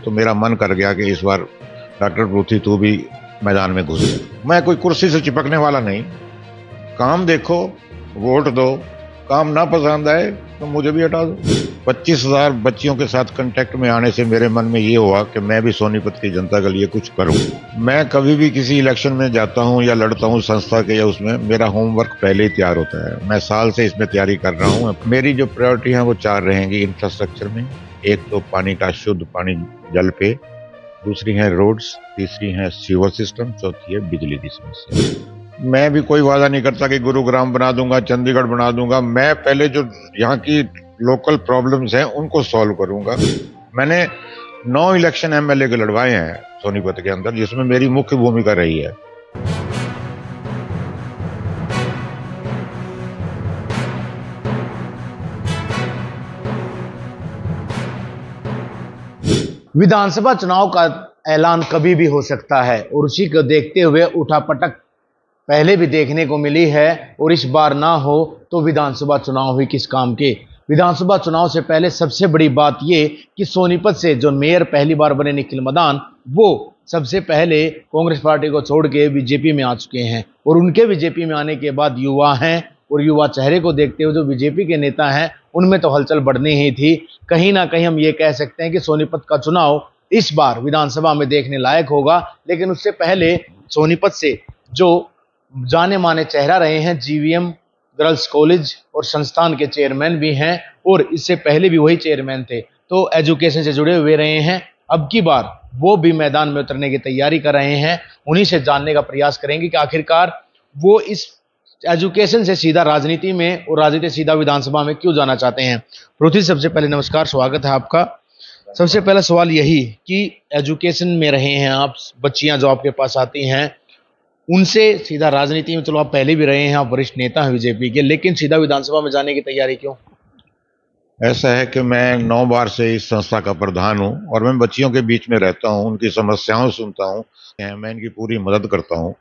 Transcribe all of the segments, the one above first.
तो मेरा मन कर गया कि इस बार डॉक्टर पृथ्वी तू भी मैदान में घुस जा। मैं कोई कुर्सी से चिपकने वाला नहीं, काम देखो, वोट दो, काम ना पसंद आए तो मुझे भी हटा दो। 25,000 बच्चियों के साथ कांटेक्ट में आने से मेरे मन में ये हुआ कि मैं भी सोनीपत की जनता के लिए कुछ करूं। मैं कभी भी किसी इलेक्शन में जाता हूं या लड़ता हूं संस्था के या उसमें, मेरा होमवर्क पहले ही तैयार होता है। मैं साल से इसमें तैयारी कर रहा हूं। मेरी जो प्रायोरिटी है वो 4 रहेंगी इंफ्रास्ट्रक्चर में। एक तो पानी का शुद्ध पानी जल पे, दूसरी है रोड्स, तीसरी है सीवर सिस्टम, चौथी है बिजली की समस्या। मैं भी कोई वादा नहीं करता कि गुरुग्राम बना दूंगा, चंडीगढ़ बना दूंगा। मैं पहले जो यहाँ की लोकल प्रॉब्लम्स हैं उनको सॉल्व करूंगा। मैंने 9 इलेक्शन एमएलए के लड़वाए हैं सोनीपत के अंदर, जिसमें मेरी मुख्य भूमिका रही है। विधानसभा चुनाव का ऐलान कभी भी हो सकता है और उसी को देखते हुए उठापटक पहले भी देखने को मिली है। और इस बार ना हो तो विधानसभा चुनाव हुई किस काम के। विधानसभा चुनाव से पहले सबसे बड़ी बात यह कि सोनीपत से जो मेयर पहली बार बने निखिल मदान, वो सबसे पहले कांग्रेस पार्टी को छोड़ के बीजेपी में आ चुके हैं। और उनके बीजेपी में आने के बाद युवा हैं और युवा चेहरे को देखते हुए जो बीजेपी के नेता हैं उनमें तो हलचल बढ़नी ही थी। कहीं ना कहीं हम ये कह सकते हैं कि सोनीपत का चुनाव इस बार विधानसभा में देखने लायक होगा। लेकिन उससे पहले सोनीपत से जो जाने माने चेहरा रहे हैं, जीवीएम गर्ल्स कॉलेज और संस्थान के चेयरमैन भी हैं और इससे पहले भी वही चेयरमैन थे, तो एजुकेशन से जुड़े हुए रहे हैं। अब की बार वो भी मैदान में उतरने की तैयारी कर रहे हैं। उन्हीं से जानने का प्रयास करेंगे कि आखिरकार वो इस एजुकेशन से सीधा राजनीति में और राजनीति से सीधा विधानसभा में क्यों जाना चाहते हैं। पृथ्वी, सबसे पहले नमस्कार, स्वागत है आपका। सबसे पहला सवाल यही कि एजुकेशन में रहे हैं आप, बच्चियां जो आपके पास आती हैं उनसे सीधा राजनीति में, चलो आप पहले भी रहे हैं, आप वरिष्ठ नेता हैं बीजेपी के, लेकिन सीधा विधानसभा में जाने की तैयारी क्यों? ऐसा है कि मैं 9 बार से इस संस्था का प्रधान हूं और मैं बच्चियों के बीच में रहता हूं, उनकी समस्याओं सुनता हूं, मैं इनकी पूरी मदद करता हूं।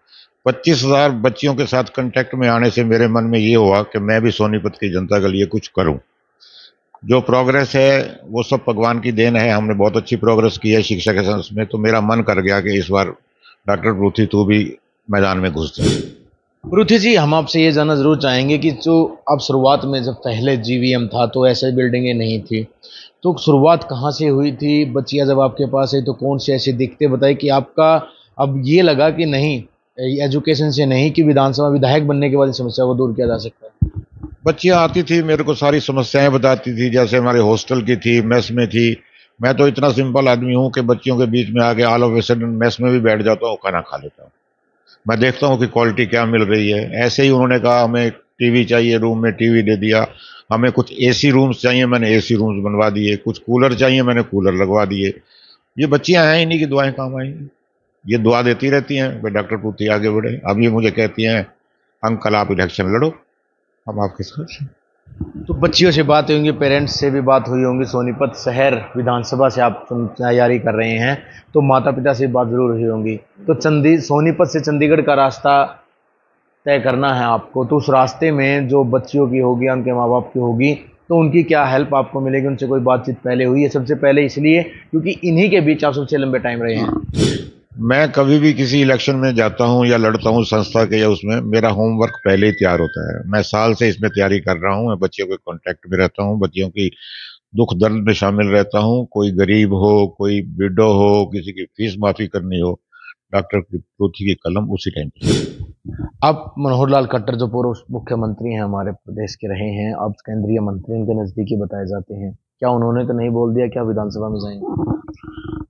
25,000 बच्चियों के साथ कांटेक्ट में आने से मेरे मन में ये हुआ कि मैं भी सोनीपत की जनता के लिए कुछ करूं। जो प्रोग्रेस है वो सब भगवान की देन है। हमने बहुत अच्छी प्रोग्रेस की है शिक्षा के संबंध में, तो मेरा मन कर गया कि इस बार डॉक्टर पृथ्वी तू भी मैदान में घुस जा। पृथ्वी जी, हम आपसे ये जानना जरूर चाहेंगे कि जो अब शुरुआत में जब पहले जीवीएम था तो ऐसे बिल्डिंगें नहीं थी, तो शुरुआत कहाँ से हुई थी? बच्चियां जब आपके पास आई तो कौन से ऐसे दिखते बताए कि आपका अब ये लगा कि नहीं, एजुकेशन से नहीं कि विधानसभा विधायक बनने के बाद इस समस्या को दूर किया जा सकता है? बच्चियां आती थी, मेरे को सारी समस्याएं बताती थी, जैसे हमारे हॉस्टल की थी, मेस में थी। मैं तो इतना सिंपल आदमी हूं कि बच्चियों के बीच में आके all of a sudden mess में भी बैठ जाता हूँ, खाना खा लेता हूँ। मैं देखता हूँ कि क्वालिटी क्या मिल रही है। ऐसे ही उन्होंने कहा हमें टीवी चाहिए, रूम में टीवी दे दिया। हमें कुछ एसी रूम्स चाहिए, मैंने एसी रूम्स बनवा दिए। कुछ कूलर चाहिए, मैंने कूलर लगवा दिए। ये बच्चियां हैं, इन्हीं की दुआएं काम आएंगी। ये दुआ देती रहती हैं भाई डॉक्टर पृथ्वी आगे बढ़े। अब ये मुझे कहती हैं अंकल आप इलेक्शन लड़ो, हम आपके साथ हैं। तो बच्चियों से बात होंगी, पेरेंट्स से भी बात हुई होंगी। सोनीपत शहर विधानसभा से आप तैयारी कर रहे हैं तो माता पिता से बात जरूर हुई होंगी। तो सोनीपत से चंडीगढ़ का रास्ता तय करना है आपको, तो उस रास्ते में जो बच्चियों की होगी, उनके माँ बाप की होगी, तो उनकी क्या हेल्प आपको मिलेगी? उनसे कोई बातचीत पहले हुई है? सबसे पहले इसलिए क्योंकि इन्हीं के बीच आप सबसे लंबे टाइम रहे हैं। मैं कभी भी किसी इलेक्शन में जाता हूं या लड़ता हूं संस्था के या उसमें, मेरा होमवर्क पहले ही तैयार होता है। मैं साल से इसमें तैयारी कर रहा हूं। मैं बच्चियों के कांटेक्ट में रहता हूं, बच्चियों की दुख दर्द में शामिल रहता हूं। कोई गरीब हो, कोई विडो हो, किसी की फीस माफी करनी हो, डॉक्टर पृथ्वी की कलम उसी टाइम पे। आप मनोहर लाल खट्टर जो पूर्व मुख्यमंत्री हैं हमारे प्रदेश के रहे हैं, अब केंद्रीय मंत्री उनके नजदीकी बताए जाते हैं, क्या उन्होंने तो नहीं बोल दिया क्या विधानसभा में जाएंगे?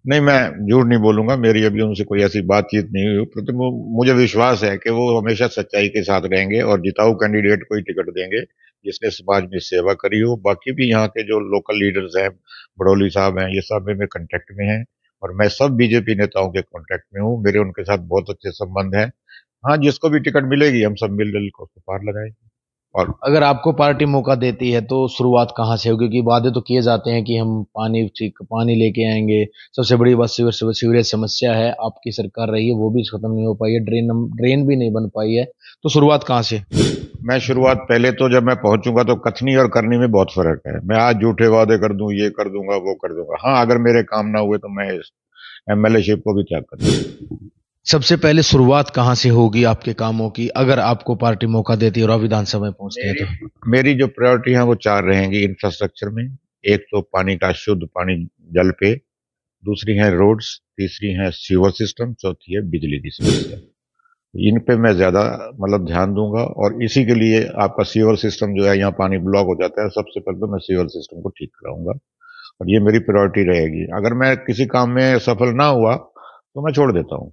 नहीं, मैं झूठ नहीं बोलूंगा, मेरी अभी उनसे कोई ऐसी बातचीत नहीं हुई। मुझे विश्वास है कि वो हमेशा सच्चाई के साथ रहेंगे और जिताऊ कैंडिडेट को ही टिकट देंगे जिसने समाज में सेवा करी हो। बाकी भी यहाँ के जो लोकल लीडर्स हैं, बड़ोली साहब हैं, ये सब मेरे कांटेक्ट में हैं और मैं सब बीजेपी नेताओं के कांटेक्ट में हूँ। मेरे उनके साथ बहुत अच्छे संबंध हैं। हाँ, जिसको भी टिकट मिलेगी हम सब मिलजुल कर उसको पार लगाएंगे। और अगर आपको पार्टी मौका देती है तो शुरुआत कहाँ से होगी? क्योंकि वादे तो किए जाते हैं कि हम पानी लेके आएंगे। सबसे बड़ी बात सीवरेज समस्या है, आपकी सरकार रही है वो भी खत्म नहीं हो पाई है, ड्रेन भी नहीं बन पाई है, तो शुरुआत कहाँ से? मैं शुरुआत पहले तो जब मैं पहुंचूंगा तो कथनी और करनी में बहुत फर्क है। मैं आज झूठे वादे कर दूं, ये कर दूंगा, वो कर दूंगा। हाँ, अगर मेरे काम ना हुए तो मैं एमएलए शिप को भी त्याग कर दूंगा। सबसे पहले शुरुआत कहाँ से होगी आपके कामों की, अगर आपको पार्टी मौका देती है और आप विधानसभा में पहुंचते हैं तो? मेरी जो प्रायोरिटी है वो चार रहेंगी इंफ्रास्ट्रक्चर में। एक तो पानी का शुद्ध पानी जल पे, दूसरी है रोड्स, तीसरी है सीवर सिस्टम, चौथी है बिजली की समस्या। इन पे मैं ज्यादा मतलब ध्यान दूंगा, और इसी के लिए आपका सीवर सिस्टम जो है, यहाँ पानी ब्लॉक हो जाता है, सबसे पहले तो मैं सीवर सिस्टम को ठीक कराऊंगा, और ये मेरी प्रायोरिटी रहेगी। अगर मैं किसी काम में सफल ना हुआ तो मैं छोड़ देता हूँ।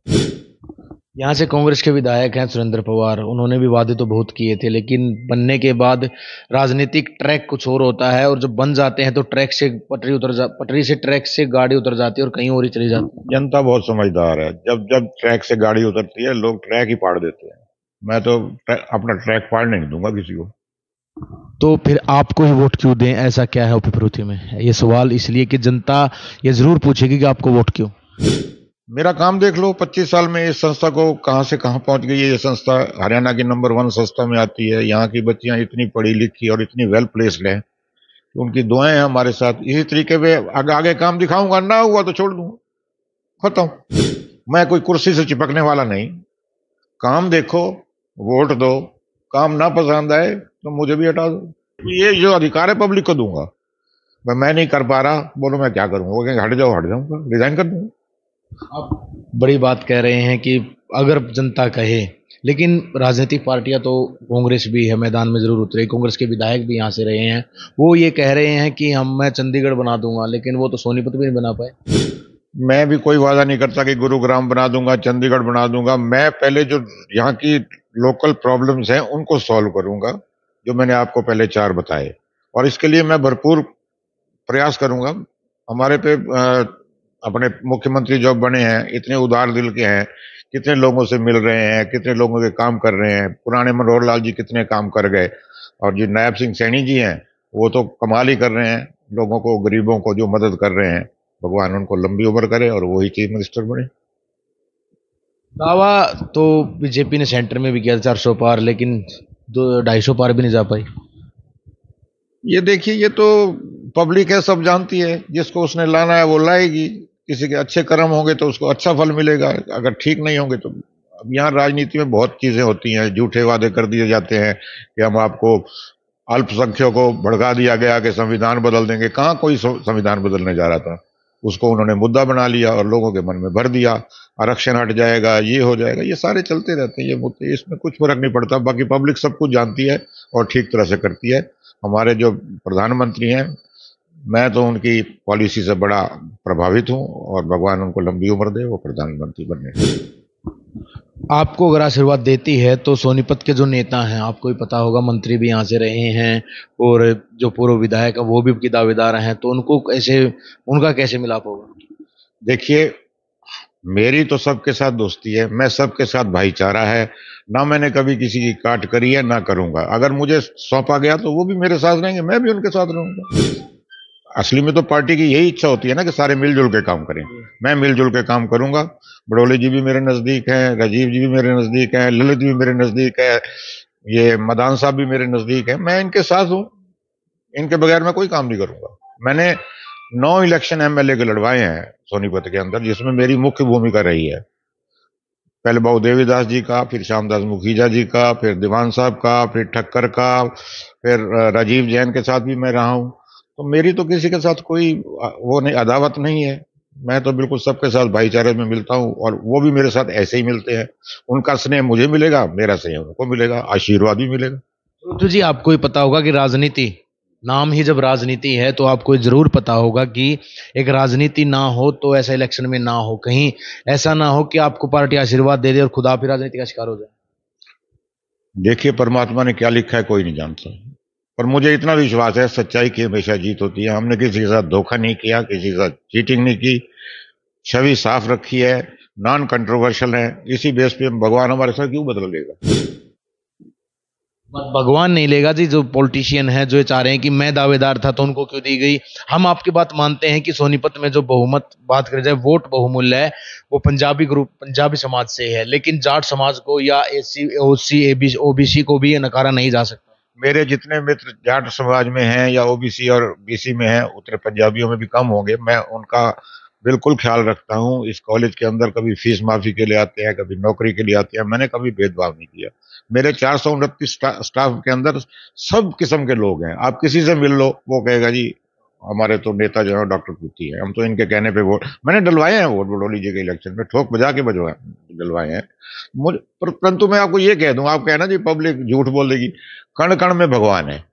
यहाँ से कांग्रेस के विधायक हैं सुरेंद्र पवार, उन्होंने भी वादे तो बहुत किए थे, लेकिन बनने के बाद राजनीतिक ट्रैक कुछ और होता है, और जब बन जाते हैं तो ट्रैक से पटरी से ट्रैक से गाड़ी उतर जाती है और कहीं और ही चली जाती है। जनता बहुत समझदार है। जब जब ट्रैक से गाड़ी उतरती है, लोग ट्रैक ही फाड़ देते हैं। मैं तो अपना ट्रैक फाड़ने नहीं दूंगा किसी को। तो फिर आपको ही वोट क्यों दें? ऐसा क्या है उपप्रवृत्ति में? ये सवाल इसलिए कि जनता ये जरूर पूछेगी कि आपको वोट क्यों। मेरा काम देख लो, 25 साल में इस संस्था को कहां से कहां पहुंच गई है। ये संस्था हरियाणा की नंबर 1 संस्था में आती है। यहाँ की बच्चियां इतनी पढ़ी लिखी और इतनी वेल प्लेस्ड हैं, उनकी दुआएं हैं हमारे साथ। इसी तरीके पे आगे आगे काम दिखाऊंगा, ना हुआ तो छोड़ दूंगा, खत्म। मैं कोई कुर्सी से चिपकने वाला नहीं। काम देखो, वोट दो, काम ना पसंद आए तो मुझे भी हटा दो। ये जो अधिकार है पब्लिक को दूंगा। मैं नहीं कर पा रहा, बोलो मैं क्या करूंगा? वो कहेंगे हट जाओ, हट जाऊंगा, रिजाइन कर दूंगा। आप बड़ी बात कह रहे हैं कि अगर जनता कहे, लेकिन राजनीतिक पार्टियां तो कांग्रेस भी है मैदान में जरूर उतरे, कांग्रेस के विधायक भी यहाँ से रहे हैं, वो ये कह रहे हैं कि मैं चंडीगढ़ बना दूंगा, लेकिन वो तो सोनीपत भी नहीं बना पाए। मैं भी कोई वादा नहीं करता कि गुरुग्राम बना दूंगा, चंडीगढ़ बना दूंगा। मैं पहले जो यहाँ की लोकल प्रॉब्लम्स हैं उनको सॉल्व करूंगा, जो मैंने आपको पहले चार बताए, और इसके लिए मैं भरपूर प्रयास करूंगा। हमारे पे अपने मुख्यमंत्री जो बने हैं इतने उदार दिल के हैं, कितने लोगों से मिल रहे हैं, कितने लोगों के काम कर रहे हैं। पुराने मनोहर लाल जी कितने काम कर गए, और जो नायब सिंह सैनी जी हैं वो तो कमाल ही कर रहे हैं। लोगों को, गरीबों को जो मदद कर रहे हैं, भगवान उनको लंबी उम्र करे और वही चीफ मिनिस्टर बने। दावा तो बीजेपी ने सेंटर में भी किया 400 पार, लेकिन 250 पार भी नहीं जा पाई। ये देखिए, ये तो पब्लिक है, सब जानती है। जिसको उसने लाना है वो लाएगी। किसी के अच्छे कर्म होंगे तो उसको अच्छा फल मिलेगा, अगर ठीक नहीं होंगे तो। अब यहाँ राजनीति में बहुत चीजें होती हैं। झूठे वादे कर दिए जाते हैं कि हम आपको अल्पसंख्यकों को भड़का दिया गया कि संविधान बदल देंगे। कहाँ कोई संविधान बदलने जा रहा था? उसको उन्होंने मुद्दा बना लिया और लोगों के मन में भर दिया। आरक्षण हट जाएगा, ये हो जाएगा, ये सारे चलते रहते हैं ये मुद्दे। इसमें कुछ फर्क नहीं पड़ता। बाकी पब्लिक सब कुछ जानती है और ठीक तरह से करती है। हमारे जो प्रधानमंत्री हैं, मैं तो उनकी पॉलिसी से बड़ा प्रभावित हूं, और भगवान उनको लंबी उम्र दे, वो प्रधानमंत्री बने। आपको अगर आशीर्वाद देती है तो सोनीपत के जो नेता हैं, आपको भी पता होगा, मंत्री भी यहाँ से रहे हैं और जो पूर्व विधायक है वो भी दावेदार हैं, तो उनको कैसे, उनका कैसे मिलाप होगा? देखिए, मेरी तो सबके साथ दोस्ती है, मैं सबके साथ भाईचारा है। ना मैंने कभी किसी की काट करी है, ना करूंगा। अगर मुझे सौंपा गया तो वो भी मेरे साथ रहेंगे, मैं भी उनके साथ रहूंगा। असली में तो पार्टी की यही इच्छा होती है ना कि सारे मिलजुल के काम करें। मैं मिलजुल के काम करूंगा। बड़ोले जी भी मेरे नजदीक हैं, राजीव जी भी मेरे नजदीक हैं, ललित भी मेरे नजदीक है, ये मदान साहब भी मेरे नजदीक है। मैं इनके साथ हूं, इनके बगैर मैं कोई काम नहीं करूंगा। मैंने 9 इलेक्शन एमएलए के लड़वाए हैं सोनीपत के अंदर, जिसमें मेरी मुख्य भूमिका रही है। पहले बाबू देवीदास जी का, फिर श्यामदास मुखीजा जी का, फिर दीवान साहब का, फिर ठक्कर का, फिर राजीव जैन के साथ भी मैं रहा हूं। तो मेरी तो किसी के साथ कोई वो नहीं, अदावत नहीं है। मैं तो बिल्कुल सबके साथ भाईचारे में मिलता हूं, और वो भी मेरे साथ ऐसे ही मिलते हैं। उनका स्नेह मुझे मिलेगा, मेरा स्नेह उनको मिलेगा, आशीर्वाद भी मिलेगा। तो जी, आपको ही पता होगा कि राजनीति, नाम ही जब राजनीति है तो आपको जरूर पता होगा कि एक राजनीति ना हो तो ऐसा इलेक्शन में ना हो, कहीं ऐसा ना हो कि आपको पार्टी आशीर्वाद दे दे और खुदा फिर राजनीति का शिकार हो जाए। देखिए, परमात्मा ने क्या लिखा है कोई नहीं जानता, पर मुझे इतना विश्वास है सच्चाई की हमेशा जीत होती है। हमने किसी के साथ धोखा नहीं किया, किसी के साथ चीटिंग नहीं की, छवि साफ रखी है, नॉन कंट्रोवर्शियल है। इसी बेस पे भगवान हमारे साथ क्यों बदल देगा? भगवान नहीं लेगा जी। जो पॉलिटिशियन है जो ये चाह रहे हैं कि मैं दावेदार था तो उनको क्यों दी गई। हम आपकी बात मानते हैं कि सोनीपत में जो बहुमत बात करी जाए, वोट बहुमूल्य है, वो पंजाबी ग्रुप पंजाबी समाज से है, लेकिन जाट समाज को या एससी ओसी ओबीसी को भी ये नकारा नहीं जा सकता। मेरे जितने मित्र जाट समाज में हैं या ओबीसी और बीसी में हैं, उतने पंजाबियों में भी कम होंगे। मैं उनका बिल्कुल ख्याल रखता हूँ। इस कॉलेज के अंदर कभी फीस माफी के लिए आते हैं, कभी नौकरी के लिए आते हैं, मैंने कभी भेदभाव नहीं किया। मेरे 429 स्टाफ के अंदर सब किस्म के लोग हैं। आप किसी से मिल लो, वो कहेगा जी हमारे तो नेता जो है डॉक्टर पूती है, हम तो इनके कहने पे वोट, मैंने डलवाए हैं वोट बडोली जी के इलेक्शन में, ठोक बजा के बजवाए डलवाए हैं। मुझे परंतु मैं आपको ये कह दूं, आप कहना जी पब्लिक झूठ बोल देगी, कण कण में भगवान है।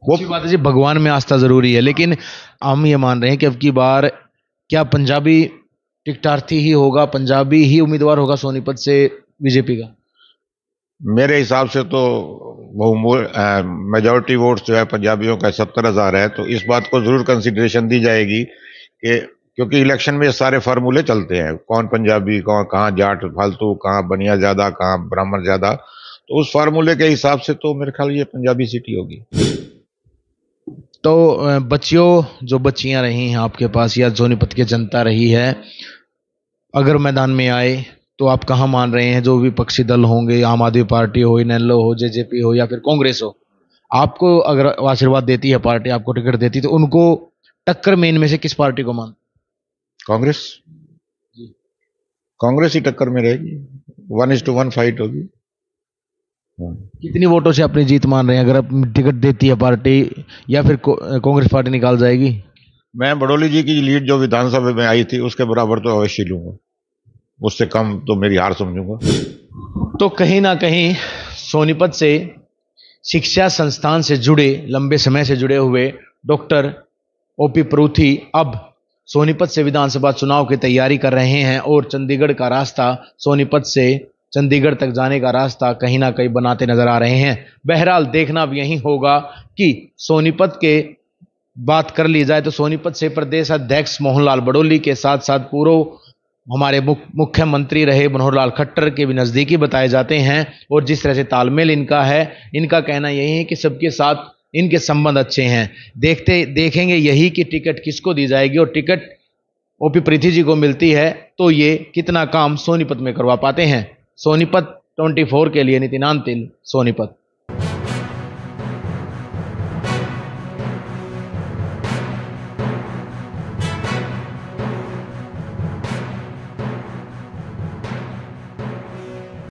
वो अच्छी बात है जी, भगवान में आस्था जरूरी है, लेकिन हम ये मान रहे हैं कि अब की बार क्या पंजाबी टिकटार्थी ही होगा, पंजाबी ही उम्मीदवार होगा सोनीपत से बीजेपी का? मेरे हिसाब से तो मेजोरिटी वोट जो है पंजाबियों का 70,000 है, तो इस बात को जरूर कंसिडरेशन दी जाएगी कि क्योंकि इलेक्शन में सारे फार्मूले चलते हैं, कौन पंजाबी, कौन कहाँ जाट फालतू, कहाँ बनिया ज्यादा, कहाँ ब्राह्मण ज्यादा, तो उस फार्मूले के हिसाब से तो मेरे ख्याल ये पंजाबी सीट होगी। तो बच्चियों, जो बच्चियां रही हैं आपके पास या सोनीपत की जनता रही है, अगर मैदान में आए तो आप कहाँ मान रहे हैं जो विपक्षी दल होंगे, आम आदमी पार्टी हो, इनेलो हो, जेजेपी हो या फिर कांग्रेस हो, आपको अगर आशीर्वाद देती है पार्टी, आपको टिकट देती, तो उनको टक्कर में इनमें से किस पार्टी को मान? कांग्रेस। कांग्रेस ही टक्कर में रहेगी, 1:1 फाइट होगी। कितनी वोटों से अपनी जीत मान रहे हैं अगर आप टिकट देती है पार्टी, या फिर कांग्रेस पार्टी निकाल जाएगी? मैं बडोली जी की लीड जो विधानसभा में आई थी उसके बराबर तो अवश्य लूंगा, उससे कम तो मेरी हार समझूंगा। तो कहीं ना कहीं सोनीपत से शिक्षा संस्थान से जुड़े, लंबे समय से जुड़े हुए डॉक्टर ओपी परूथी अब सोनीपत से विधानसभा चुनाव की तैयारी कर रहे हैं और चंडीगढ़ का रास्ता, सोनीपत से चंडीगढ़ तक जाने का रास्ता कहीं ना कहीं बनाते नजर आ रहे हैं। बहरहाल देखना अब यही होगा कि सोनीपत के बात कर ली जाए तो सोनीपत से प्रदेश अध्यक्ष मोहनलाल बडोली के साथ साथ पूर्व हमारे मुख्यमंत्री रहे मनोहर लाल खट्टर के भी नज़दीकी बताए जाते हैं, और जिस तरह से तालमेल इनका है, इनका कहना यही है कि सबके साथ इनके संबंध अच्छे हैं। देखेंगे यही कि टिकट किसको दी जाएगी, और टिकट ओपी परूथी जी को मिलती है तो ये कितना काम सोनीपत में करवा पाते हैं। सोनीपत 24 के लिए नितिन अंतिल, सोनीपत।